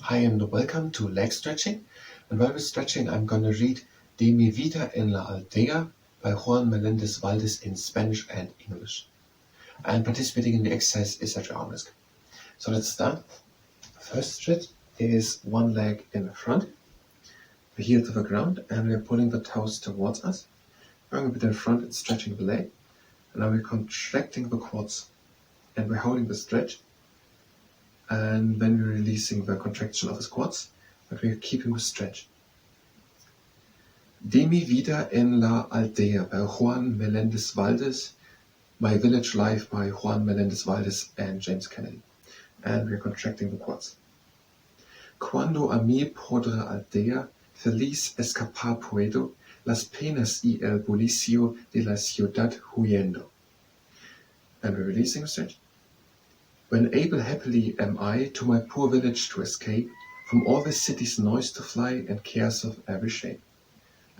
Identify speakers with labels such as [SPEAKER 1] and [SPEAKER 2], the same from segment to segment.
[SPEAKER 1] Hi and welcome to leg stretching. And while we're stretching, I'm going to read De mi vida en la Aldea by Juan Melendez Valdes in Spanish and English. And participating in the exercise is at your own risk. So let's start. The first stretch is one leg in the front, the heel to the ground, and we're pulling the toes towards us. Going a bit in front and stretching the leg. And now we're contracting the quads and we're holding the stretch. And then we're releasing the contraction of the quads, but we're keeping the stretch. De mi vida en la Aldea by Juan Melendez Valdes, My Village Life by Juan Melendez Valdes and James Kennedy. And we're contracting the quads. Cuando a mi pobre Aldea, feliz, escapar puedo, las penas y el bullicio de la ciudad huyendo. And we're releasing the stretch. When able happily am I to my poor village to escape, from all the city's noise to fly and cares of every shape.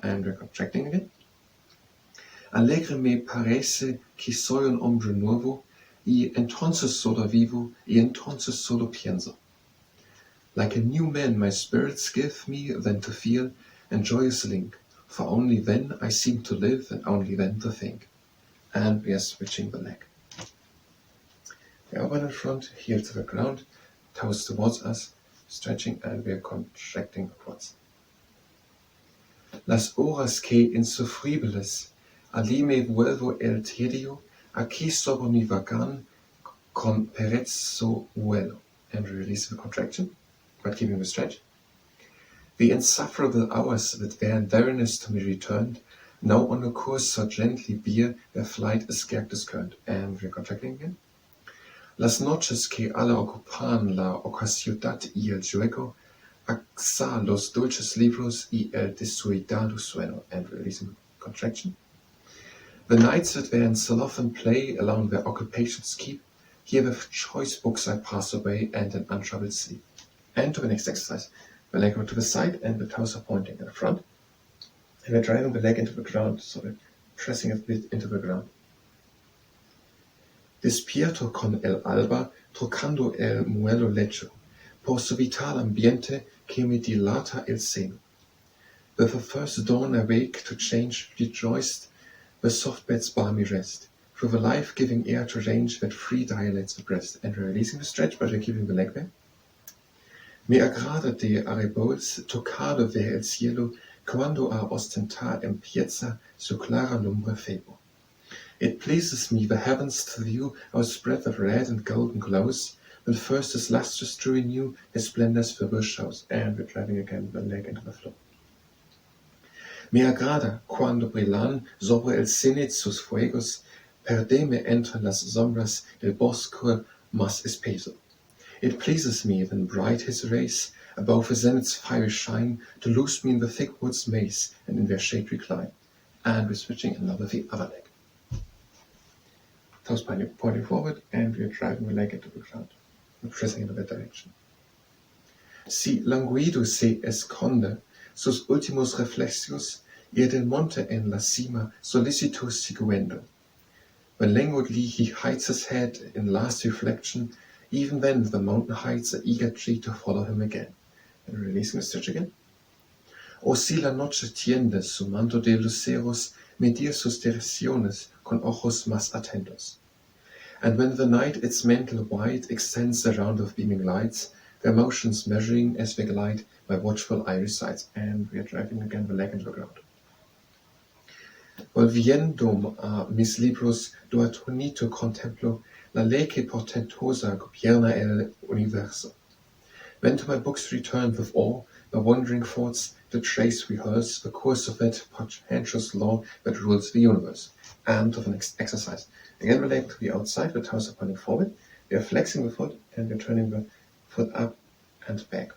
[SPEAKER 1] And we're contracting again. Alegre me parece que soy un hombre nuevo, y entonces solo vivo, y entonces solo pienso. Like a new man my spirits give me then to feel, and joyous link, for only then I seem to live, and only then to think. And we are switching the leg. The elbow in front, heel to the ground, toes towards us, stretching, and we are contracting the quads. Las horas que insufribles, allí vuelve el tedio, aquí sobre, vagan, parece, vuelve. And release the contraction, but keeping the stretch. The insufferable hours that were in weariness to me returned, now on a course so gently bear, their flight is scarce discerned. And we're contracting again. Las noches que alla ocupan la ciudad y el juego, axa los dulces libros y el descuidado sueño. And releasing contraction. The nights that were in sloth and play alone where occupations keep, here with choice books I pass away and an untroubled sleep. And to the next exercise. The leg over to the side and the toes are pointing in the front. And we're driving the leg into the ground, so we're pressing a bit into the ground. Despierto con el alba, tocando el muelo lecho, por su vital ambiente que me dilata el seno. With the first dawn I wake to change, rejoiced, the soft bed's balmy rest, through the life-giving air to range that free dilates the breast. And we're releasing the stretch, but we're keeping the leg there. Me agrada de arreboles, tocado ver el cielo, cuando a ostentar empieza su clara lumbre febo. It pleases me the heavens to view outspread of red and golden glows, when first his lustrous to renew his splendors feeble shows. And we're driving again the leg into the floor. Me agrada cuando brillan sobre el cenit sus fuegos, perdeme entre las sombras del bosque más espeso. It pleases me when bright his rays above the zenith's fiery shine, to lose me in the thick woods maze and in their shade recline. And we're switching another the other leg. Toes pointing forward, and we're driving the leg into the ground. We're pressing in that direction. Si languido se esconde sus últimos reflexos, y del monte en la cima solicito siguiendo. When languidly he hides his head in last reflection, even then the mountain hides an eager tree to follow him again. And releasing the stretch again. O si la noche tiende su manto de luceros, medir sus direcciones con ojos más atentos. And when the night its mantle wide extends a round of beaming lights, their motions measuring as they glide, my watchful eye resides. And we are driving again the leg into the ground. Volviendo a mis libros, do atonito contemplo la ley que portentosa gobierna el universo. When to my books return with awe, my wandering thoughts to trace rehearse the course of that portentous law that rules the universe. And to the next exercise. Again, the leg to the outside, the toes are pointing forward. We are flexing the foot and we're turning the foot up and back.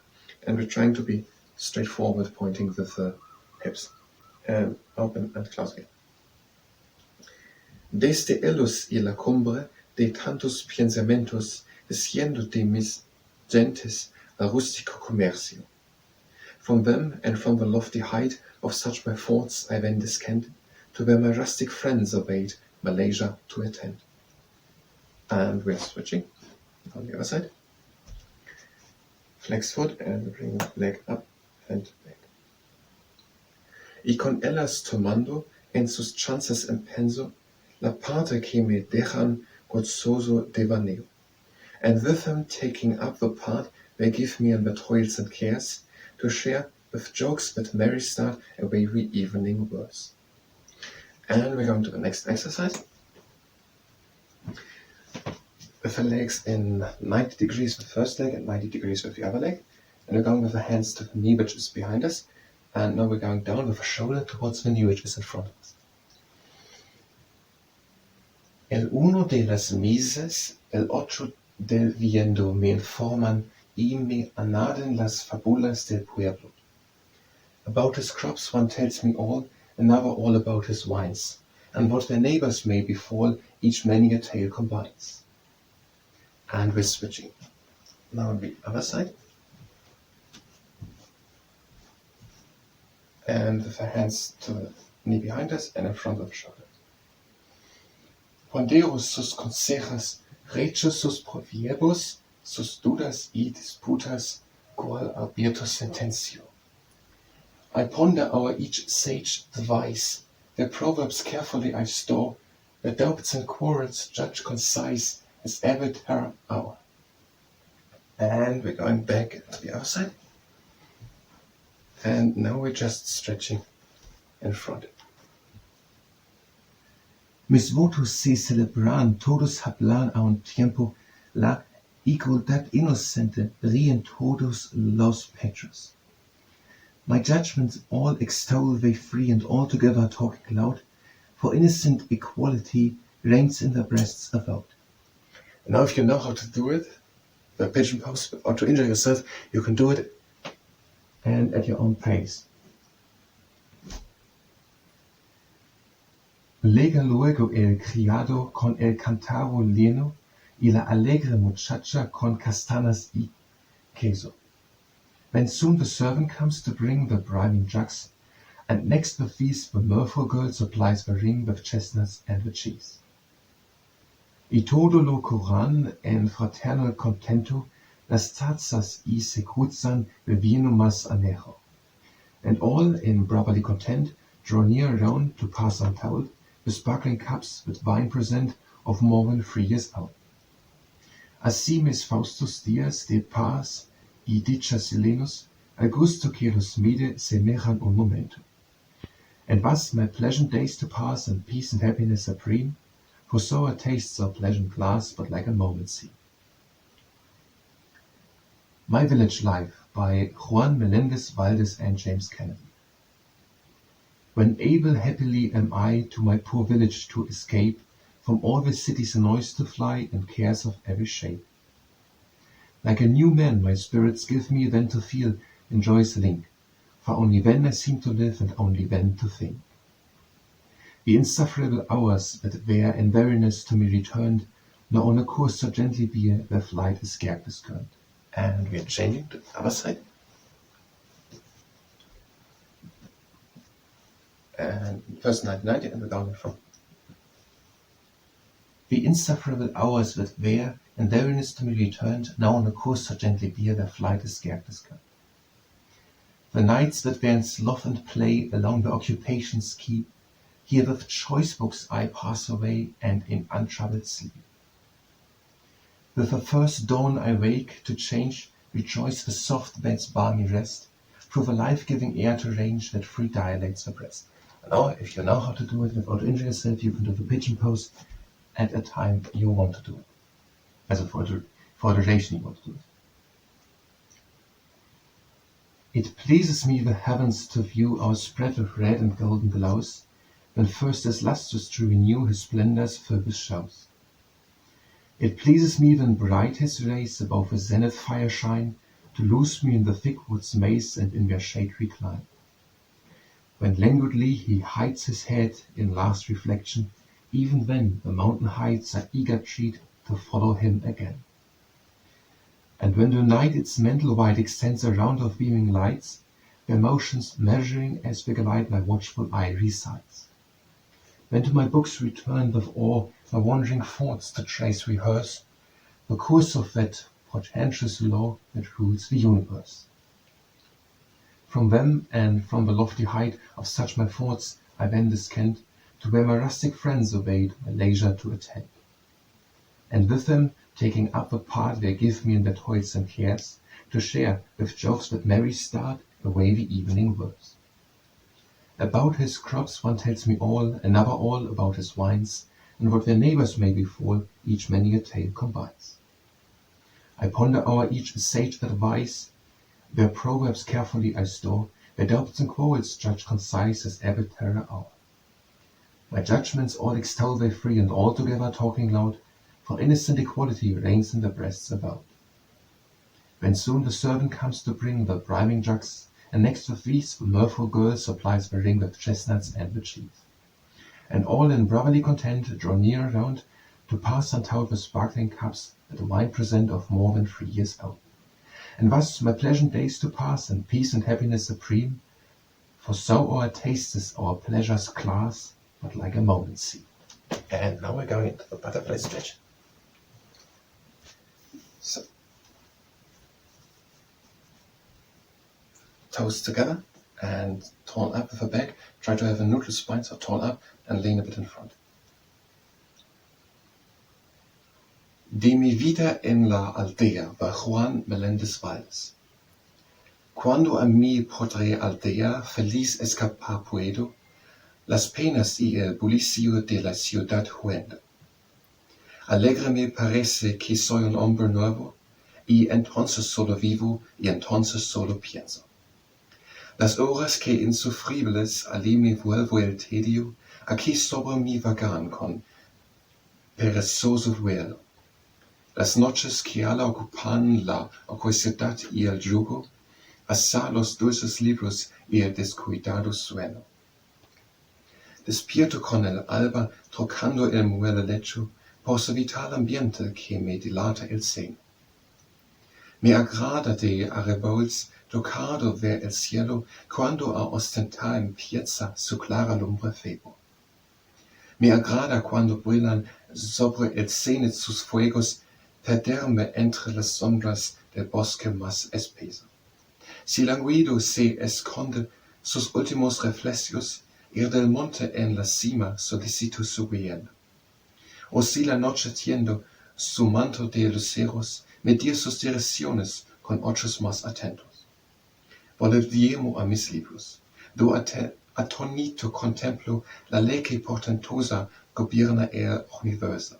[SPEAKER 1] And we're trying to be straightforward, pointing with the hips. And open and close again. Desde ellos y la cumbre de tantos pensamientos, desciendo de mis gentes a rustico comercio. From them and from the lofty height of such my thoughts I then descend, to where my rustic friends obeyed my leisure to attend. And we're switching on the other side. flex foot and bring leg up and back. Y con ellas tomando en sus chances en penso la parte que me dejan gozoso devaneo. And with them taking up the part they give me in the toils and cares, to share with jokes that merry start a weary evening worse. And we're going to the next exercise. With the legs in 90 degrees with the first leg and 90 degrees with the other leg. And we're going with the hands to the knee which is behind us. And now we're going down with the shoulder towards the knee which is in front of us. El uno de las mises, el ocho del viendo me informan y me anaden las fabulas del pueblo. About his crops one tells me all, another all about his wines, and what their neighbors may befall, each many a tale combines. And we're switching. Now on the other side. And with the hands to the knee behind us and in front of the shoulder. Ponderos sus consejas, recho sus proviebos, sus dudas y disputas, qual arbitro sententio. I ponder o'er each sage device, their proverbs carefully I store, their doubts and quarrels judge concise as ever terror hour. And we're going back to the other side. And now we're just stretching in front. Mis votos se celebran, todos hablan a un tiempo, la igualdad inocente ríen todos los pechos. My judgments all extol they free and all together talking loud, for innocent equality reigns in their breasts avowed. Now if you know how to do it, the pigeon pose, or to injure yourself, you can do it and at your own pace. Lega luego el criado con el cantaro lleno y la alegre muchacha con castanas y queso. When soon the servant comes to bring the brimming jugs, and next the feast the mirthful girl supplies the ring with chestnuts and the cheese. Y todo lo curan en fraternal contento, las tazas y se cruzan de vino más anejo. And all in brotherly content draw near round to pass untold, the sparkling cups with wine present of more than 3 years old. Así mis faustos días de paz y dicha serenos, al gusto que los mide semejan un momento. And thus my pleasant days to pass in peace and happiness supreme, for so our tastes are pleasant last but like a moment seem. My Village Life by Juan Melendez Valdes and James Kennedy. When able happily am I to my poor village to escape, from all the city's noise to fly and cares of every shape. Like a new man my spirits give me then to feel in joy's link, for only then I seem to live and only then to think. The insufferable hours that there in weariness to me returned, nor on a course so gently be their flight is scarce discerned. And we are changing to the other side. And first 90 and we're down in front. The insufferable hours that there in weariness to me returned, now on a course so gently bear their flight is scarce discerned. The nights that were in sloth and play along the occupations keep, here with choice books I pass away and in untroubled sleep. With the first dawn I wake to change, rejoice the soft bed's balmy rest, through the life-giving air to range that free dilates the breast. And now, if you know how to do it without injuring yourself, you can do the pigeon pose at a time you want to do it. As for the duration you want to do it. It pleases me the heavens to view our spread of red and golden glows, when first as lustrous to renew his splendors fill with shows. It pleases me when bright his rays above the zenith fire shine, to lose me in the thick woods maze and in their shade recline. When languidly he hides his head in last reflection, even then the mountain heights are eager treat to follow him again. And when the night its mental wide extends around of beaming lights, their motions measuring as they glide my watchful eye resides. When to my books return with awe my wandering thoughts to trace rehearse, the course of that portentous law that rules the universe. From them and from the lofty height of such my thoughts I then descend to where my rustic friends await my leisure to attend. And with them, taking up the part they give me in their toils and cares, to share with jokes that merry start away the evening verse. About his crops one tells me all, another all about his wines, and what their neighbors may befall, each many a tale combines. I ponder o'er each sage advice, their proverbs carefully I store, their doubts and quarrels judge concise as ebb terror hour. My judgments all extol they free, and all together talking loud, for innocent equality reigns in their breasts about. When soon the servant comes to bring the brimming jugs, and next of these the mirthful girl supplies the ring with chestnuts and with cheese. And all in brotherly content draw near around, to pass untout the sparkling cups that the wine present of more than 3 years out. And thus my pleasant days to pass, and peace and happiness supreme, for so our tastes our pleasures class, but like a moment seem. And now we're going into the butterfly stretch. So, toes together and torn up with the back. Try to have a neutral spine, so torn up and lean a bit in front. De mi vida en la aldea by Juan Melendez Valdes. Cuando a mi pobre aldea feliz escapar puedo, las penas y el bullicio de la ciudad huyendo. Alegre me parece que soy un hombre nuevo, y entonces solo vivo, y entonces solo pienso. Las horas que insufribles, allí vuelve el tedio, aquí sobre vagan con perezoso vuelo. Las noches que ala ocupan la ociosidad y el yugo, asá los dulces libros y el descuidado sueño. Despierto con el alba, tocando el muelle lecho, por su vital ambiente que me dilata el seno. Me agrada de arreboles, tocado ver el cielo, cuando a ostentar empieza su clara lumbre febo. Me agrada cuando vuelan sobre el cenit sus fuegos, perderme entre las sombras del bosque más espeso. Si languido se esconde sus últimos reflejos, ir del monte en la cima solicito su huyendo. O si la noche tiendo su manto de luceros, medir sus direcciones con otros más atentos. Volviemo a mis libros, do atonito contemplo la ley que portentosa gobierna el universo.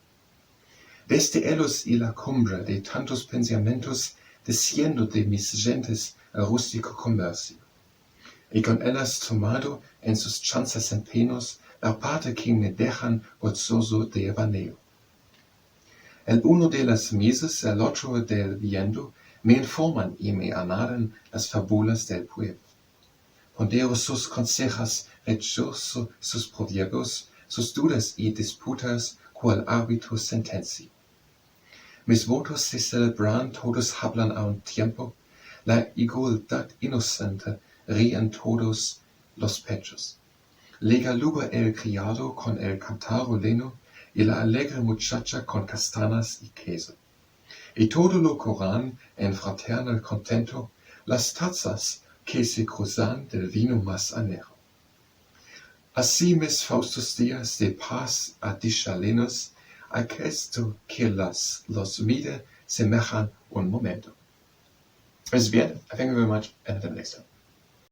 [SPEAKER 1] Desde ellos y la cumbre de tantos pensamientos, desciendo de mis gentes al rústico comercio. Y con ellas tomado en sus chances empeños, la parte que me dejan gozoso de vaneo. El uno de las mesas, el otro del viendo, me informan y me anadan las fábulas del pueblo. Pondero sus consejos, rechazo sus proverbios, sus dudas y disputas, cual árbitro sentencio. Mis votos se celebran, todos hablan a un tiempo, la igualdad inocente ríe en todos los pechos. Lega luego el criado con el cántaro leno, y la alegre muchacha con castanas y queso. Y todo lo corran en fraternal contento, las tazas que se cruzan del vino más añejo. Así mis faustos días de paz a dicha lenos, aquesto que los vida semejan un momento. This is the end. I thank you very much, and until next time.